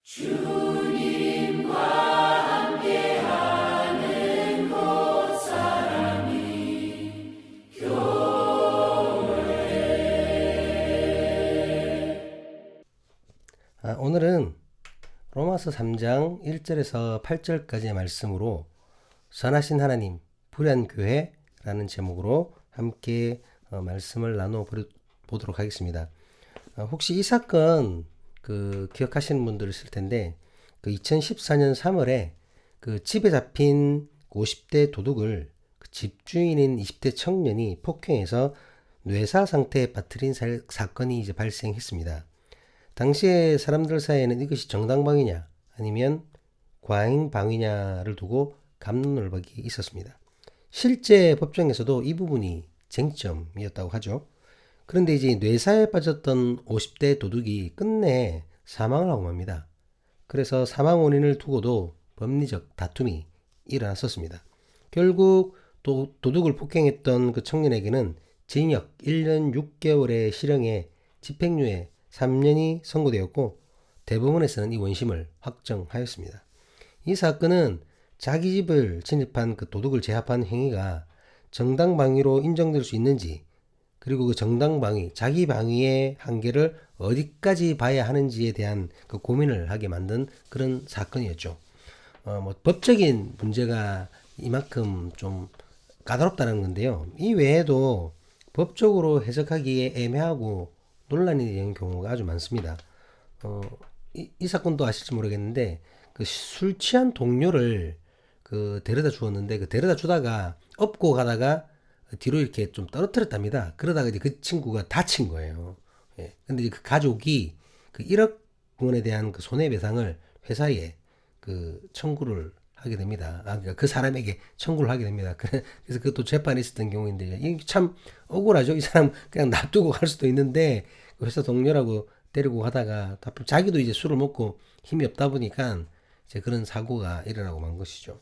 주님과 함께하는 것 사랑이 교회. 오늘은 로마서 3장 1절에서 8절까지의 말씀으로 선하신 하나님, 불의한 교회라는 제목으로 함께 말씀을 나눠 보도록 하겠습니다. 혹시 이 사건 기억하시는 분들 있을 텐데 2014년 3월에 집에 잡힌 50대 도둑을 집주인인 20대 청년이 폭행해서 뇌사 상태에 빠뜨린 사건이 이제 발생했습니다. 당시에 사람들 사이에는 이것이 정당방위냐 아니면 과잉방위냐를 두고 갑론을박이 있었습니다. 실제 법정에서도 이 부분이 쟁점이었다고 하죠. 그런데 이제 뇌사에 빠졌던 50대 도둑이 끝내 사망을 하고 맙니다. 그래서 사망 원인을 두고도 법리적 다툼이 일어났었습니다. 결국 도둑을 폭행했던 그 청년에게는 징역 1년 6개월의 실형에 집행유예 3년이 선고되었고 대법원에서는 이 원심을 확정하였습니다. 이 사건은 자기 집을 침입한 그 도둑을 제압한 행위가 정당방위로 인정될 수 있는지, 그리고 그 정당방위, 자기 방위의 한계를 어디까지 봐야 하는지에 대한 그 고민을 하게 만든 그런 사건이었죠. 법적인 문제가 이만큼 좀 까다롭다는 건데요. 이 외에도 법적으로 해석하기에 애매하고 논란이 되는 경우가 아주 많습니다. 이 사건도 아실지 모르겠는데 술 취한 동료를 데려다 주었는데 데려다 주다가 업고 가다가 뒤로 이렇게 좀 떨어뜨렸답니다. 그러다가 이제 그 친구가 다친 거예요. 예. 근데 이제 그 가족이 1억 원에 대한 손해배상을 회사에 청구를 하게 됩니다. 그러니까 그 사람에게 청구를 하게 됩니다. 그래서 그것도 재판에 있었던 경우인데, 이게 참 억울하죠. 이 사람 그냥 놔두고 갈 수도 있는데, 회사 동료라고 데리고 가다가, 자기도 이제 술을 먹고 힘이 없다 보니까 이제 그런 사고가 일어나고 만 것이죠.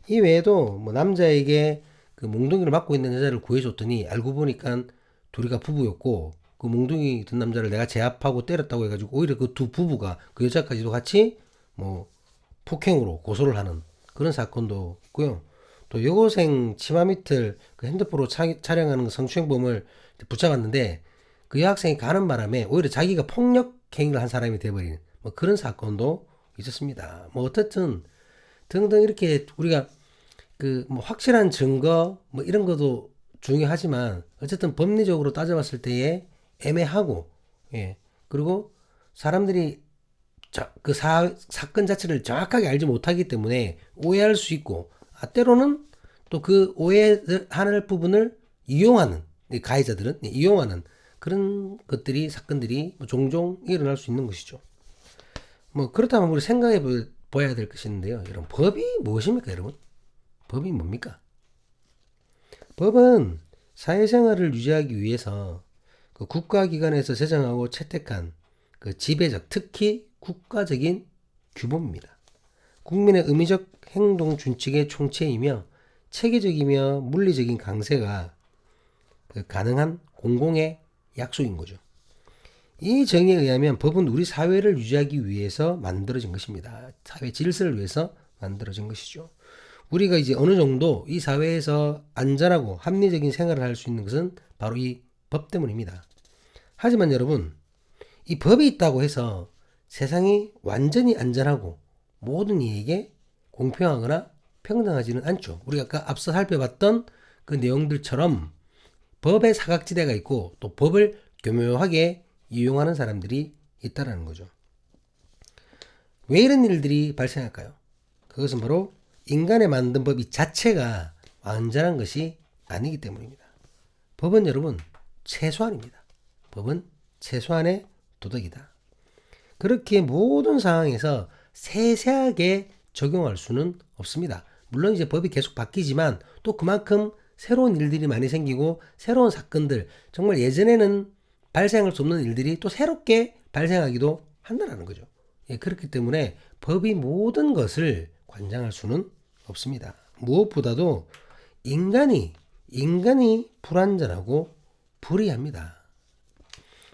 이 외에도 남자에게 몽둥이를 맞고 있는 여자를 구해줬더니 알고 보니까 둘이가 부부였고, 그 몽둥이 든 남자를 내가 제압하고 때렸다고 해가지고 오히려 그 두 부부가 그 여자까지도 같이 폭행으로 고소를 하는 그런 사건도 있고요. 또 여고생 치마 밑을 핸드폰으로 촬영하는 성추행범을 붙잡았는데 그 여학생이 가는 바람에 오히려 자기가 폭력 행위를 한 사람이 돼버린 그런 사건도 있었습니다. 어쨌든 등등 이렇게 우리가 확실한 증거 이런 것도 중요하지만 어쨌든 법리적으로 따져봤을 때에 애매하고, 예, 그리고 사람들이 사건 자체를 정확하게 알지 못하기 때문에 오해할 수 있고, 때로는 또 그 오해할 부분을 이용하는, 가해자들은 이용하는 그런 사건들이 종종 일어날 수 있는 것이죠. 그렇다면 우리 생각해 봐야 될 것이 있는데요. 여러분, 법이 무엇입니까, 여러분? 법이 뭡니까? 법은 사회생활을 유지하기 위해서 국가기관에서 제정하고 채택한 지배적, 특히 국가적인 규범입니다. 국민의 의무적 행동 준칙의 총체이며 체계적이며 물리적인 강세가 가능한 공공의 약속인 거죠. 이 정의에 의하면 법은 우리 사회를 유지하기 위해서 만들어진 것입니다. 사회 질서를 위해서 만들어진 것이죠. 우리가 이제 어느 정도 이 사회에서 안전하고 합리적인 생활을 할 수 있는 것은 바로 이 법 때문입니다. 하지만 여러분, 이 법이 있다고 해서 세상이 완전히 안전하고 모든 이에게 공평하거나 평등하지는 않죠. 우리가 아까 앞서 살펴봤던 그 내용들처럼 법의 사각지대가 있고 또 법을 교묘하게 이용하는 사람들이 있다는 거죠. 왜 이런 일들이 발생할까요? 그것은 바로 인간의 만든 법 이 자체가 완전한 것이 아니기 때문입니다. 법은 여러분 최소한입니다. 법은 최소한의 도덕이다. 그렇게 모든 상황에서 세세하게 적용할 수는 없습니다. 물론 이제 법이 계속 바뀌지만 또 그만큼 새로운 일들이 많이 생기고 새로운 사건들, 정말 예전에는 발생할 수 없는 일들이 또 새롭게 발생하기도 한다는 거죠. 그렇기 때문에 법이 모든 것을 관장할 수는 없습니다. 무엇보다도 인간이 불완전하고 불의합니다.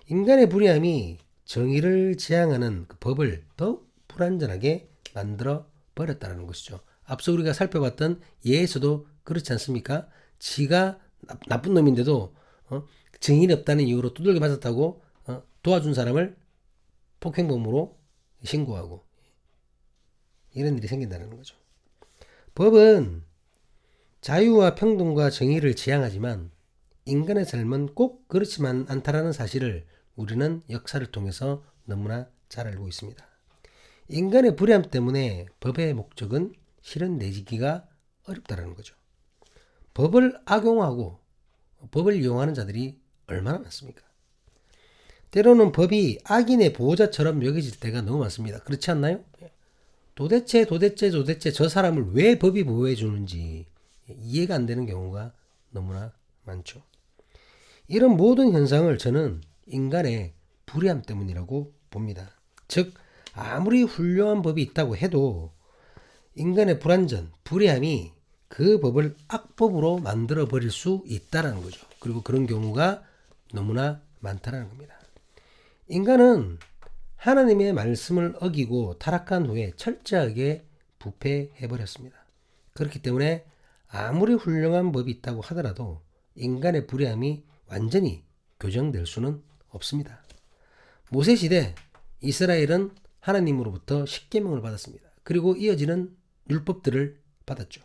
인간의 불의함이 정의를 지향하는 법을 더욱 불완전하게 만들어 버렸다는 것이죠. 앞서 우리가 살펴봤던 예에서도 그렇지 않습니까? 지가 나쁜 놈인데도 증인이 없다는 이유로 두들겨 맞았다고 도와준 사람을 폭행범으로 신고하고 이런 일이 생긴다는 거죠. 법은 자유와 평등과 정의를 지향하지만 인간의 삶은 꼭 그렇지만 않다라는 사실을 우리는 역사를 통해서 너무나 잘 알고 있습니다. 인간의 불의함 때문에 법의 목적은 실현되기가 어렵다는 거죠. 법을 악용하고 법을 이용하는 자들이 얼마나 많습니까? 때로는 법이 악인의 보호자처럼 여겨질 때가 너무 많습니다. 그렇지 않나요? 도대체 저 사람을 왜 법이 보호해 주는지 이해가 안 되는 경우가 너무나 많죠. 이런 모든 현상을 저는 인간의 불의함 때문이라고 봅니다. 즉 아무리 훌륭한 법이 있다고 해도 인간의 불완전, 불의함이 그 법을 악법으로 만들어 버릴 수 있다는 거죠. 그리고 그런 경우가 너무나 많다는 겁니다. 인간은 하나님의 말씀을 어기고 타락한 후에 철저하게 부패해버렸습니다. 그렇기 때문에 아무리 훌륭한 법이 있다고 하더라도 인간의 불의함이 완전히 교정될 수는 없습니다. 모세시대 이스라엘은 하나님으로부터 십계명을 받았습니다. 그리고 이어지는 율법들을 받았죠.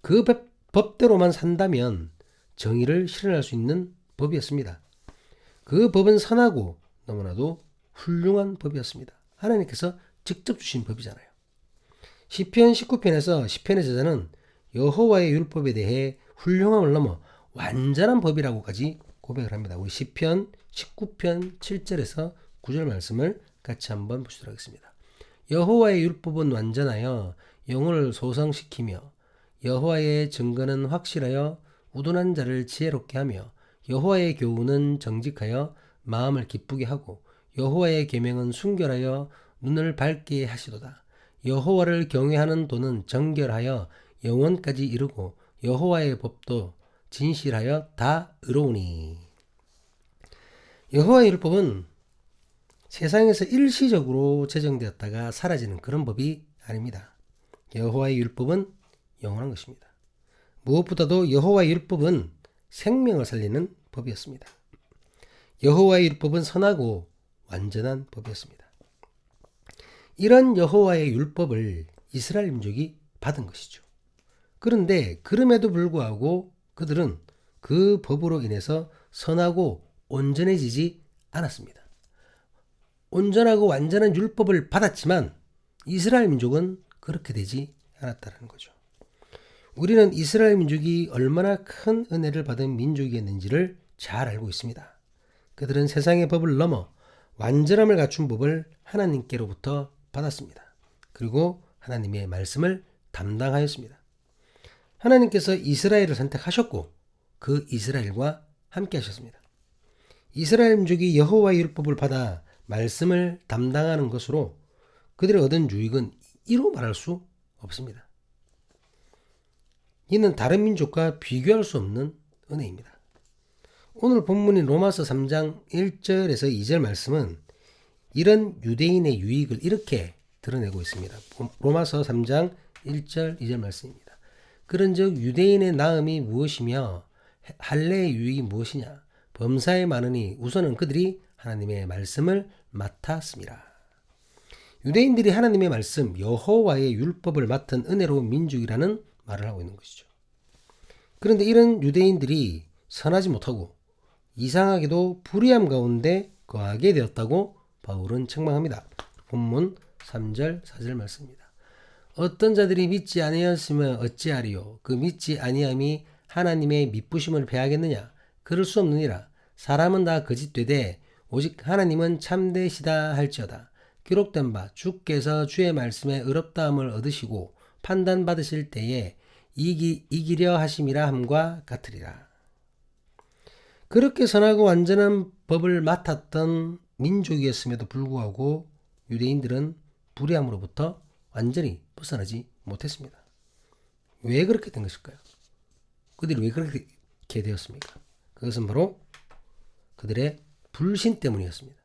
그 법대로만 산다면 정의를 실현할 수 있는 법이었습니다. 그 법은 선하고 너무나도 훌륭한 법이었습니다. 하나님께서 직접 주신 법이잖아요. 시편 19편에서 시편의 저자는 여호와의 율법에 대해 훌륭함을 넘어 완전한 법이라고까지 고백을 합니다. 우리 시편 19편 7절에서 9절 말씀을 같이 한번 보시도록 하겠습니다. 여호와의 율법은 완전하여 영혼을 소성시키며 여호와의 증거는 확실하여 우둔한 자를 지혜롭게 하며 여호와의 교훈은 정직하여 마음을 기쁘게 하고 여호와의 계명은 순결하여 눈을 밝게 하시도다. 여호와를 경외하는 도는 정결하여 영원까지 이르고 여호와의 법도 진실하여 다 의로우니. 여호와의 율법은 세상에서 일시적으로 제정되었다가 사라지는 그런 법이 아닙니다. 여호와의 율법은 영원한 것입니다. 무엇보다도 여호와의 율법은 생명을 살리는 법이었습니다. 여호와의 율법은 선하고 완전한 법이었습니다. 이런 여호와의 율법을 이스라엘 민족이 받은 것이죠. 그런데 그럼에도 불구하고 그들은 그 법으로 인해서 선하고 온전해지지 않았습니다. 온전하고 완전한 율법을 받았지만 이스라엘 민족은 그렇게 되지 않았다는 거죠. 우리는 이스라엘 민족이 얼마나 큰 은혜를 받은 민족이었는지를 잘 알고 있습니다. 그들은 세상의 법을 넘어 완전함을 갖춘 법을 하나님께로부터 받았습니다. 그리고 하나님의 말씀을 담당하였습니다. 하나님께서 이스라엘을 선택하셨고 그 이스라엘과 함께 하셨습니다. 이스라엘 민족이 여호와의 율법을 받아 말씀을 담당하는 것으로 그들의 얻은 유익은 이로 말할 수 없습니다. 이는 다른 민족과 비교할 수 없는 은혜입니다. 오늘 본문인 로마서 3장 1절에서 2절 말씀은 이런 유대인의 유익을 이렇게 드러내고 있습니다. 로마서 3장 1절 2절 말씀입니다. 그런즉 유대인의 나음이 무엇이며 할례의 유익이 무엇이냐? 범사에 많으니 우선은 그들이 하나님의 말씀을 맡았습니다. 유대인들이 하나님의 말씀 여호와의 율법을 맡은 은혜로운 민족이라는 말을 하고 있는 것이죠. 그런데 이런 유대인들이 선하지 못하고 이상하게도 불의함 가운데 거하게 되었다고 바울은 책망합니다. 본문 3절 4절 말씀입니다. 어떤 자들이 믿지 아니하였으면 어찌하리요? 그 믿지 아니함이 하나님의 미쁘심을 패하겠느냐? 그럴 수 없느니라. 사람은 다 거짓되되 오직 하나님은 참되시다 할지어다. 기록된 바 주께서 주의 말씀에 의롭다함을 얻으시고 판단받으실 때에 이기려 하심이라 함과 같으리라. 그렇게 선하고 완전한 법을 맡았던 민족이었음에도 불구하고 유대인들은 불의함으로부터 완전히 벗어나지 못했습니다. 왜 그렇게 된 것일까요? 그들이 왜 그렇게 되었습니까? 그것은 바로 그들의 불신 때문이었습니다.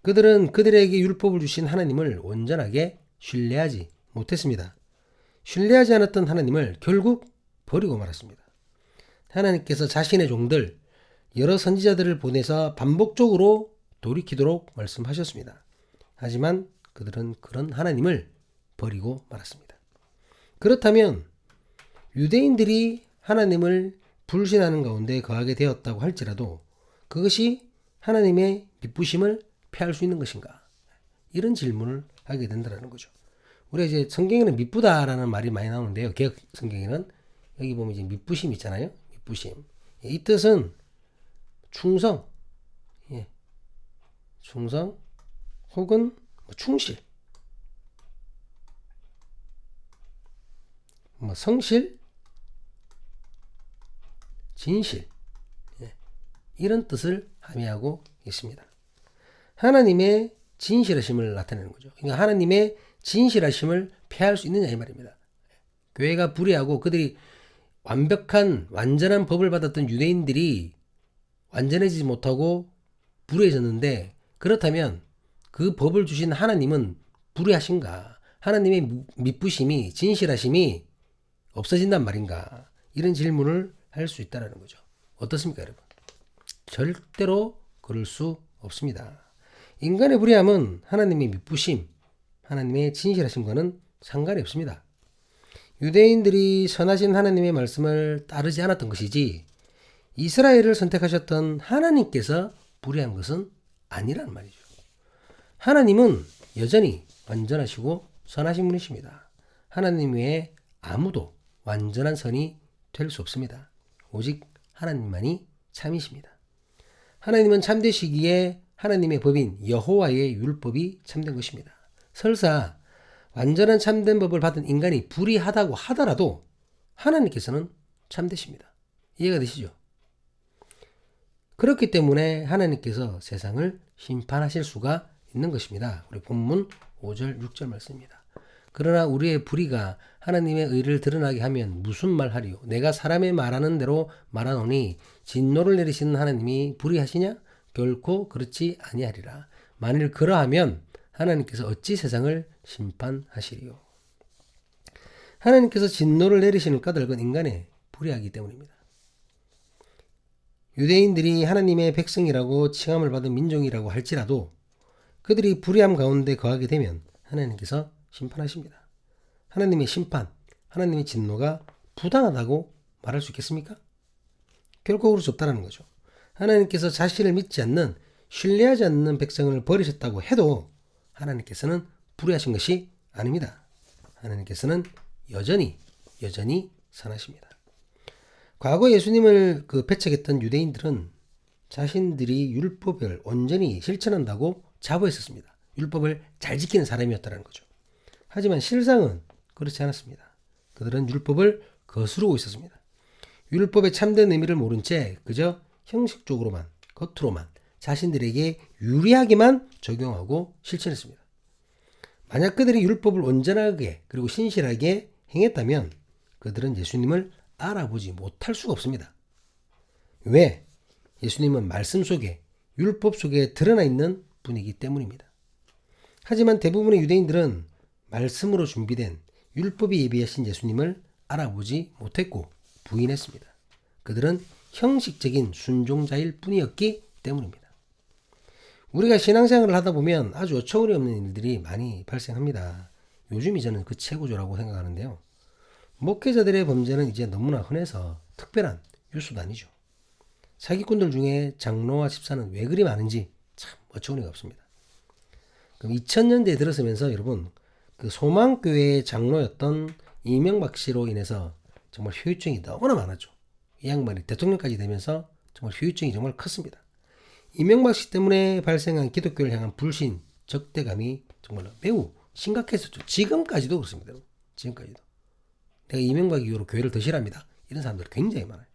그들은 그들에게 율법을 주신 하나님을 온전하게 신뢰하지 못했습니다. 신뢰하지 않았던 하나님을 결국 버리고 말았습니다. 하나님께서 자신의 종들, 여러 선지자들을 보내서 반복적으로 돌이키도록 말씀하셨습니다. 하지만 그들은 그런 하나님을 버리고 말았습니다. 그렇다면 유대인들이 하나님을 불신하는 가운데 거하게 되었다고 할지라도 그것이 하나님의 미쁘심을 피할 수 있는 것인가? 이런 질문을 하게 된다는 거죠. 우리가 이제 성경에는 미쁘다라는 말이 많이 나오는데요. 개역 성경에는 여기 보면 이제 미쁘심 있잖아요. 미쁘심. 이 뜻은 충성, 충성 혹은 충실, 성실, 진실, 이런 뜻을 함의하고 있습니다. 하나님의 진실하심을 나타내는 거죠. 그러니까 하나님의 진실하심을 폐할 수 있느냐 이 말입니다. 교회가 불의하고 그들이 완전한 법을 받았던 유대인들이 완전해지지 못하고 불의해졌는데, 그렇다면 그 법을 주신 하나님은 불의하신가? 하나님의 미쁘심이, 진실하심이 없어진단 말인가? 이런 질문을 할 수 있다는 거죠. 어떻습니까, 여러분? 절대로 그럴 수 없습니다. 인간의 불의함은 하나님의 미쁘심, 하나님의 진실하심과는 상관이 없습니다. 유대인들이 선하신 하나님의 말씀을 따르지 않았던 것이지 이스라엘을 선택하셨던 하나님께서 불의한 것은 아니란 말이죠. 하나님은 여전히 완전하시고 선하신 분이십니다. 하나님 외에 아무도 완전한 선이 될 수 없습니다. 오직 하나님만이 참이십니다. 하나님은 참되시기에 하나님의 법인 여호와의 율법이 참된 것입니다. 설사 완전한 참된 법을 받은 인간이 불의하다고 하더라도 하나님께서는 참되십니다. 이해가 되시죠? 그렇기 때문에 하나님께서 세상을 심판하실 수가 있는 것입니다. 우리 본문 5절 6절 말씀입니다. 그러나 우리의 불의가 하나님의 의를 드러나게 하면 무슨 말하리요? 내가 사람의 말하는 대로 말하노니 진노를 내리시는 하나님이 불의하시냐? 결코 그렇지 아니하리라. 만일 그러하면 하나님께서 어찌 세상을 심판하시리요? 하나님께서 진노를 내리시는 까닭은 인간의 불의하기 때문입니다. 유대인들이 하나님의 백성이라고 칭함을 받은 민족이라고 할지라도 그들이 불의함 가운데 거하게 되면 하나님께서 심판하십니다. 하나님의 심판, 하나님의 진노가 부당하다고 말할 수 있겠습니까? 결코 그럴 수 없다는 거죠. 하나님께서 자신을 믿지 않는, 신뢰하지 않는 백성을 버리셨다고 해도 하나님께서는 불의하신 것이 아닙니다. 하나님께서는 여전히 선하십니다. 과거 예수님을 배척했던 유대인들은 자신들이 율법을 온전히 실천한다고 자부했었습니다. 율법을 잘 지키는 사람이었다는 거죠. 하지만 실상은 그렇지 않았습니다. 그들은 율법을 거스르고 있었습니다. 율법의 참된 의미를 모른 채 그저 형식적으로만, 겉으로만 자신들에게 유리하게만 적용하고 실천했습니다. 만약 그들이 율법을 온전하게 그리고 신실하게 행했다면 그들은 예수님을 알아보지 못할 수가 없습니다. 왜? 예수님은 말씀 속에, 율법 속에 드러나 있는 분이기 때문입니다. 하지만 대부분의 유대인들은 말씀으로 준비된 율법이 예비하신 예수님을 알아보지 못했고 부인했습니다. 그들은 형식적인 순종자일 뿐이었기 때문입니다. 우리가 신앙생활을 하다 보면 아주 어처구니 없는 일들이 많이 발생합니다. 요즘이 저는 그 최고조라고 생각하는데요. 목회자들의 범죄는 이제 너무나 흔해서 특별한 뉴스도 아니죠. 사기꾼들 중에 장로와 집사는 왜 그리 많은지 참 어처구니가 없습니다. 그럼 2000년대에 들어서면서 여러분, 그 소망교회의 장로였던 이명박 씨로 인해서 정말 후유증이 너무나 많았죠. 이 양반이 대통령까지 되면서 정말 후유증이 정말 컸습니다. 이명박 씨 때문에 발생한 기독교를 향한 불신, 적대감이 정말 매우 심각했었죠. 지금까지도 그렇습니다. 지금까지도. 내가 이명박 이후로 교회를 더 싫어합니다. 이런 사람들이 굉장히 많아요.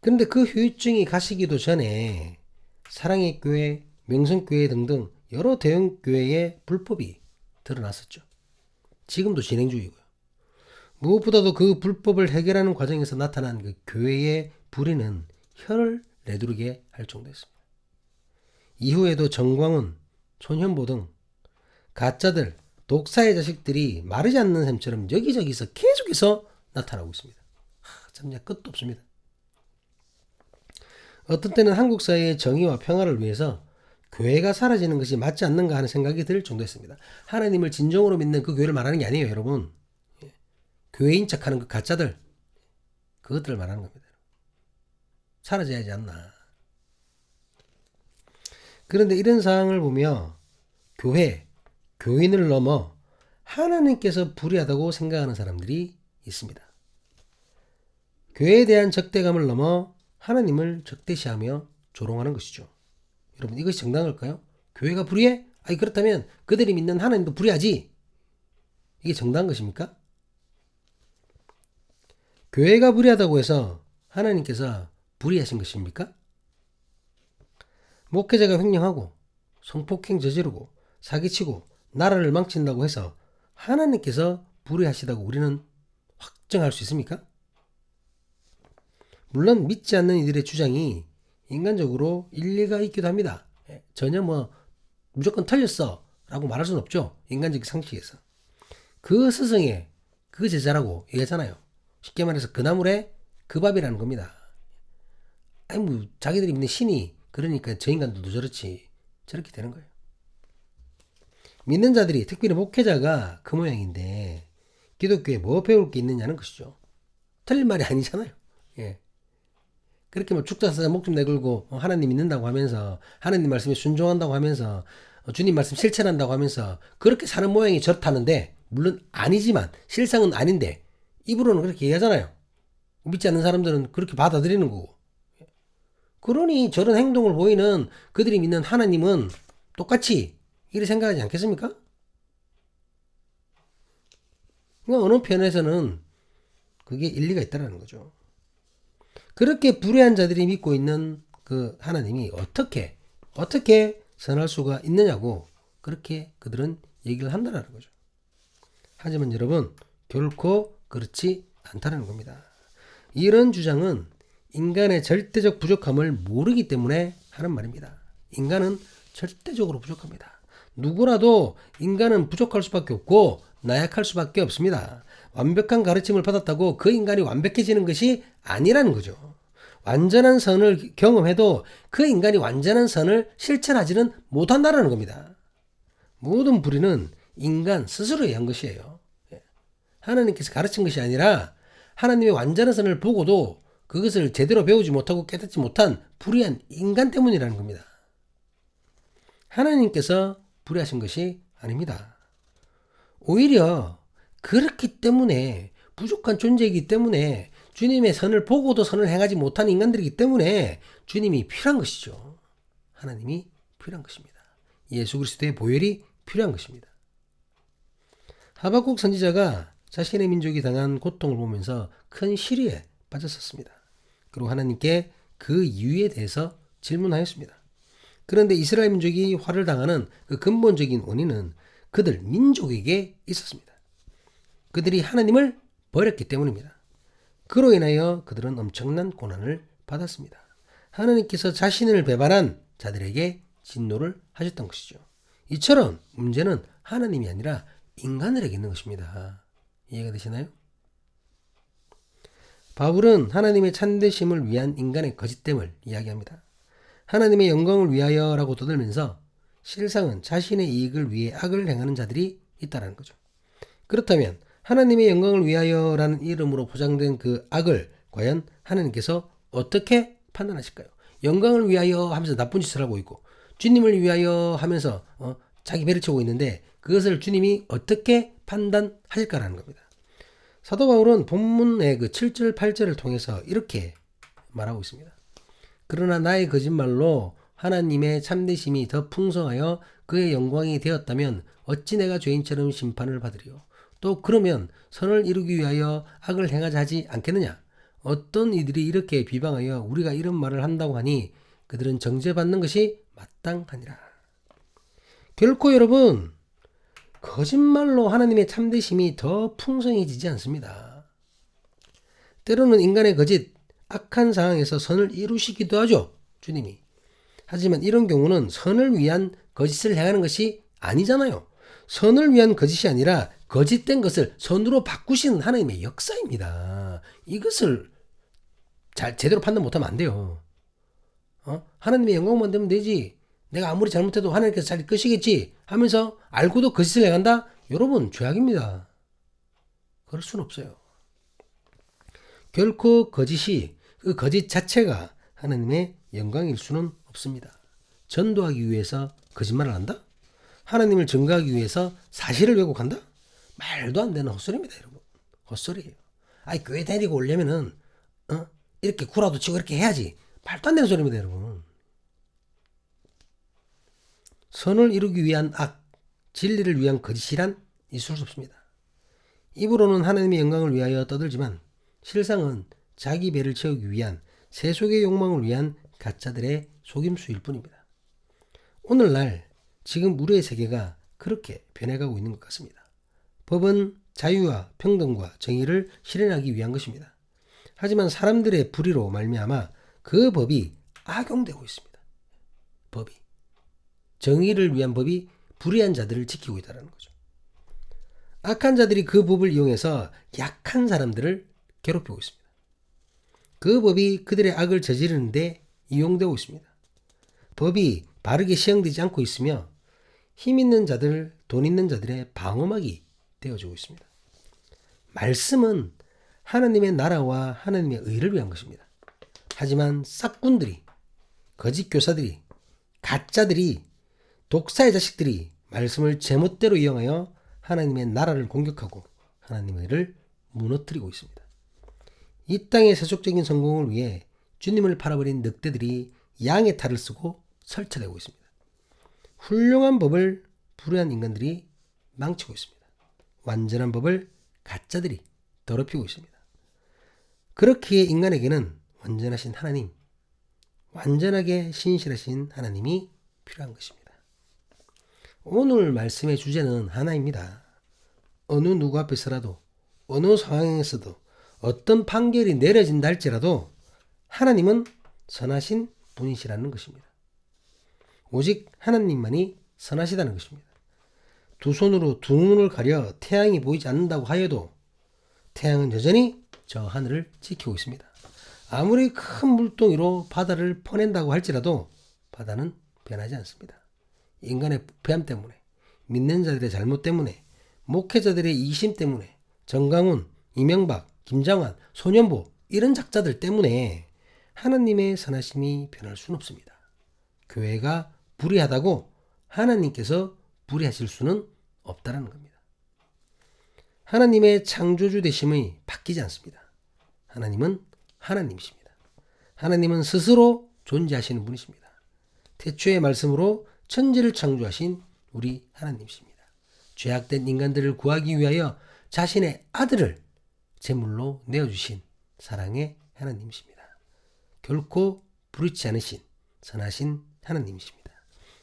그런데 그 후유증이 가시기도 전에 사랑의 교회, 명성교회 등등 여러 대형 교회의 불법이 드러났었죠. 지금도 진행 중이고요. 무엇보다도 그 불법을 해결하는 과정에서 나타난 그 교회의 불의는 혀를 내두르게 할 정도였습니다. 이후에도 정광훈, 손현보 등 가짜들, 독사의 자식들이 마르지 않는 샘처럼 여기저기서 계속해서 나타나고 있습니다. 참 끝도 없습니다. 어떤 때는 한국 사회의 정의와 평화를 위해서 교회가 사라지는 것이 맞지 않는가 하는 생각이 들 정도였습니다. 하나님을 진정으로 믿는 그 교회를 말하는 게 아니에요, 여러분. 교회인 척하는 그 가짜들, 그것들을 말하는 겁니다. 사라져야 하지 않나. 그런데 이런 상황을 보며 교회, 교인을 넘어 하나님께서 불의하다고 생각하는 사람들이 있습니다. 교회에 대한 적대감을 넘어 하나님을 적대시하며 조롱하는 것이죠. 여러분, 이것이 정당할까요? 교회가 불의해? 아니, 그렇다면 그들이 믿는 하나님도 불의하지. 이게 정당한 것입니까? 교회가 불의하다고 해서 하나님께서 불의하신 것입니까? 목회자가 횡령하고 성폭행 저지르고 사기치고 나라를 망친다고 해서 하나님께서 불의하시다고 우리는 확정할 수 있습니까? 물론 믿지 않는 이들의 주장이 인간적으로 일리가 있기도 합니다. 전혀 무조건 틀렸어 라고 말할 수는 없죠. 인간적 상식에서. 그 스승의 그 제자라고 얘기하잖아요. 쉽게 말해서 그 나물에 그 밥이라는 겁니다. 아니 자기들이 믿는 신이 그러니까 저 인간들도 저렇지. 저렇게 되는 거예요. 믿는 자들이, 특별히 목회자가 그 모양인데 기독교에 뭐 배울 게 있느냐는 것이죠. 틀린 말이 아니잖아요. 예. 그렇게 죽자 사자 목숨 내걸고 하나님 믿는다고 하면서 하나님 말씀에 순종한다고 하면서 주님 말씀 실천한다고 하면서 그렇게 사는 모양이 저렇다는데, 물론 아니지만 실상은 아닌데 입으로는 그렇게 얘기하잖아요. 믿지 않는 사람들은 그렇게 받아들이는 거고. 그러니 저런 행동을 보이는 그들이 믿는 하나님은 똑같이 이렇게 생각하지 않겠습니까? 그러니까 어느 편에서는 그게 일리가 있다는 거죠. 그렇게 불의한 자들이 믿고 있는 그 하나님이 어떻게 선할 수가 있느냐고 그렇게 그들은 얘기를 한다는 거죠. 하지만 여러분, 결코 그렇지 않다는 겁니다. 이런 주장은 인간의 절대적 부족함을 모르기 때문에 하는 말입니다. 인간은 절대적으로 부족합니다. 누구라도 인간은 부족할 수밖에 없고 나약할 수밖에 없습니다. 완벽한 가르침을 받았다고 그 인간이 완벽해지는 것이 아니라는 거죠. 완전한 선을 경험해도 그 인간이 완전한 선을 실천하지는 못한다는 겁니다. 모든 불의는 인간 스스로에 의한 것이에요. 하나님께서 가르친 것이 아니라 하나님의 완전한 선을 보고도 그것을 제대로 배우지 못하고 깨닫지 못한 불의한 인간 때문이라는 겁니다. 하나님께서 불의하신 것이 아닙니다. 오히려 그렇기 때문에, 부족한 존재이기 때문에, 주님의 선을 보고도 선을 행하지 못하는 인간들이기 때문에 주님이 필요한 것이죠. 하나님이 필요한 것입니다. 예수 그리스도의 보혈이 필요한 것입니다. 하박국 선지자가 자신의 민족이 당한 고통을 보면서 큰 시리에 빠졌었습니다. 그리고 하나님께 그 이유에 대해서 질문하였습니다. 그런데 이스라엘 민족이 화를 당하는 그 근본적인 원인은 그들 민족에게 있었습니다. 그들이 하나님을 버렸기 때문입니다. 그로 인하여 그들은 엄청난 고난을 받았습니다. 하나님께서 자신을 배반한 자들에게 진노를 하셨던 것이죠. 이처럼 문제는 하나님이 아니라 인간들에게 있는 것입니다. 이해가 되시나요? 바울은 하나님의 참되심을 위한 인간의 거짓됨을 이야기합니다. 하나님의 영광을 위하여라고 떠들면서 실상은 자신의 이익을 위해 악을 행하는 자들이 있다는 거죠. 그렇다면 하나님의 영광을 위하여라는 이름으로 포장된 그 악을 과연 하나님께서 어떻게 판단하실까요? 영광을 위하여 하면서 나쁜 짓을 하고 있고 주님을 위하여 하면서 자기 배를 채우고 있는데 그것을 주님이 어떻게 판단하실까라는 겁니다. 사도 바울은 본문의 그 7절 8절을 통해서 이렇게 말하고 있습니다. 그러나 나의 거짓말로 하나님의 참되심이 더 풍성하여 그의 영광이 되었다면 어찌 내가 죄인처럼 심판을 받으리요. 또 그러면 선을 이루기 위하여 악을 행하자 하지 않겠느냐. 어떤 이들이 이렇게 비방하여 우리가 이런 말을 한다고 하니 그들은 정죄받는 것이 마땅하니라. 결코 여러분, 거짓말로 하나님의 참되심이 더 풍성해지지 않습니다. 때로는 인간의 거짓, 악한 상황에서 선을 이루시기도 하죠. 주님이. 하지만 이런 경우는 선을 위한 거짓을 행하는 것이 아니잖아요. 선을 위한 거짓이 아니라 거짓된 것을 선으로 바꾸시는 하나님의 역사입니다. 이것을 제대로 판단 못하면 안 돼요. 하나님의 영광만 되면 되지. 내가 아무리 잘못해도 하나님께서 잘 끄시겠지 하면서 알고도 거짓을 행한다? 여러분, 죄악입니다. 그럴 수는 없어요. 결코 거짓이, 그 거짓 자체가 하나님의 영광일 수는 없습니다. 전도하기 위해서 거짓말을 한다? 하나님을 증거하기 위해서 사실을 왜곡한다? 말도 안 되는 헛소리입니다, 여러분. 헛소리예요. 아니, 교회 다니고 오려면은 이렇게 구라도 치고 이렇게 해야지. 말도 안 되는 소리입니다, 여러분. 선을 이루기 위한 악, 진리를 위한 거짓이란 있을 수 없습니다. 입으로는 하나님의 영광을 위하여 떠들지만 실상은 자기 배를 채우기 위한 세속의 욕망을 위한 가짜들의 속임수일 뿐입니다. 오늘날 지금 우리의 세계가 그렇게 변해가고 있는 것 같습니다. 법은 자유와 평등과 정의를 실현하기 위한 것입니다. 하지만 사람들의 불의로 말미암아 그 법이 악용되고 있습니다. 법이. 정의를 위한 법이 불의한 자들을 지키고 있다는 거죠. 악한 자들이 그 법을 이용해서 약한 사람들을 괴롭히고 있습니다. 그 법이 그들의 악을 저지르는데 이용되고 있습니다. 법이 바르게 시행되지 않고 있으며 힘 있는 자들, 돈 있는 자들의 방어막이 되어지고 있습니다. 말씀은 하나님의 나라와 하나님의 의를 위한 것입니다. 하지만 싹군들이, 거짓 교사들이, 가짜들이, 독사의 자식들이 말씀을 제멋대로 이용하여 하나님의 나라를 공격하고 하나님의 의를 무너뜨리고 있습니다. 이 땅의 세속적인 성공을 위해 주님을 팔아버린 늑대들이 양의 탈을 쓰고 설치되고 있습니다. 훌륭한 법을 불의한 인간들이 망치고 있습니다. 완전한 법을 가짜들이 더럽히고 있습니다. 그렇기에 인간에게는 완전하신 하나님, 완전하게 신실하신 하나님이 필요한 것입니다. 오늘 말씀의 주제는 하나입니다. 어느 누구 앞에서라도, 어느 상황에서도, 어떤 판결이 내려진다 할지라도 하나님은 선하신 분이시라는 것입니다. 오직 하나님만이 선하시다는 것입니다. 두 손으로 두 눈을 가려 태양이 보이지 않는다고 하여도 태양은 여전히 저 하늘을 지키고 있습니다. 아무리 큰 물동이로 바다를 퍼낸다고 할지라도 바다는 변하지 않습니다. 인간의 부패함 때문에, 믿는 자들의 잘못 때문에, 목회자들의 이심 때문에, 정강훈, 이명박, 김장환, 소년보 이런 작자들 때문에 하나님의 선하심이 변할 수는 없습니다. 교회가 불의하다고 하나님께서 불의하실 수는 없다라는 겁니다. 하나님의 창조주 되심이 바뀌지 않습니다. 하나님은 하나님이십니다. 하나님은 스스로 존재하시는 분이십니다. 태초의 말씀으로 천지를 창조하신 우리 하나님이십니다. 죄악된 인간들을 구하기 위하여 자신의 아들을 제물로 내어주신 사랑의 하나님이십니다. 결코 불의치 않으신 선하신 하나님이십니다.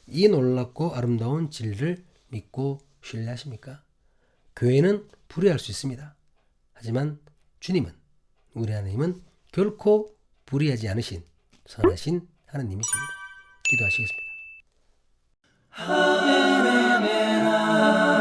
이 놀랍고 아름다운 진리를 믿고 신뢰하십니까? 교회는 불의할 수 있습니다. 하지만 주님은, 우리 하나님은 결코 불의하지 않으신 선하신 하나님이십니다. 기도하시겠습니다. 아멘, 아멘, 아멘.